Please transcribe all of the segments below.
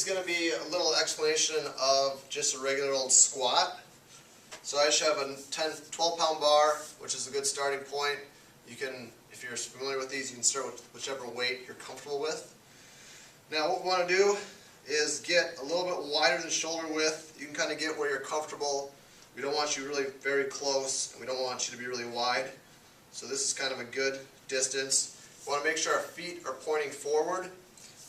going to be a little explanation of just a regular old squat. So I just have a 12 pound bar, which is a good starting point. You can, if you're familiar with these, you can start with whichever weight you're comfortable with. Now what we want to do is get a little bit wider than shoulder width. You can kind of get where you're comfortable. We don't want you really very close, and we don't want you to be really wide. So this is kind of a good distance. We want to make sure our feet are pointing forward.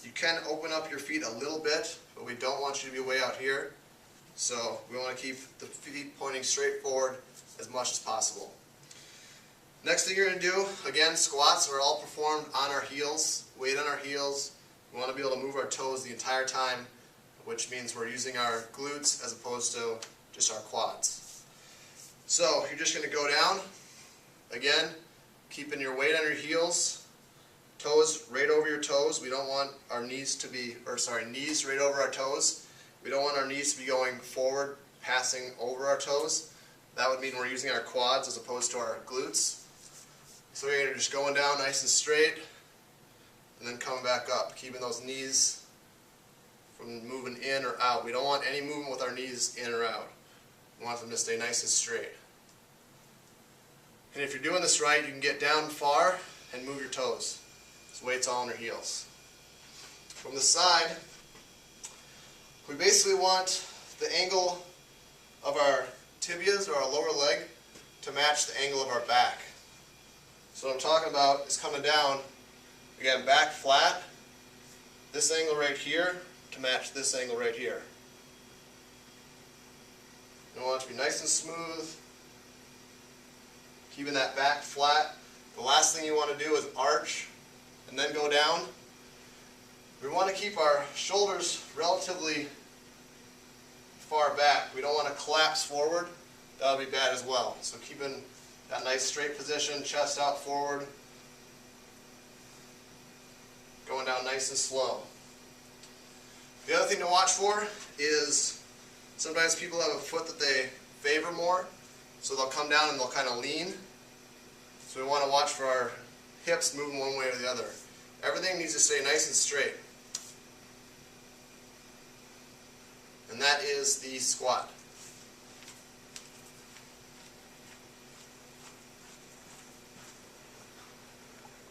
You can open up your feet a little bit, but we don't want you to be way out here. So we want to keep the feet pointing straight forward as much as possible. Next thing you're going to do, again, squats are all performed on our heels, weight on our heels. We want to be able to move our toes the entire time, which means we're using our glutes as opposed to just our quads. So you're just going to go down, again, keeping your weight on your heels, toes right over your toes. We don't want our knees to be, knees right over our toes. We don't want our knees to be going forward, passing over our toes. That would mean we're using our quads as opposed to our glutes. So we're just going down nice and straight, and then coming back up, keeping those knees from moving in or out. We don't want any movement with our knees in or out. We want them to stay nice and straight. And if you're doing this right, you can get down far and move your toes. This weight's all on your heels. From the side, we basically want the angle of our tibias or our lower leg to match the angle of our back. So what I'm talking about is coming down, again, back flat, this angle right here to match this angle right here. You want it to be nice and smooth, keeping that back flat. The last thing you want to do is arch and then go down. We want to keep our shoulders relatively far back. We don't want to collapse forward. That would be bad as well. So keeping that nice straight position, chest out forward, going down nice and slow. The other thing to watch for is sometimes people have a foot that they favor more, so they'll come down and they'll kind of lean. So we want to watch for our hips moving one way or the other. Everything needs to stay nice and straight. And that is the squat.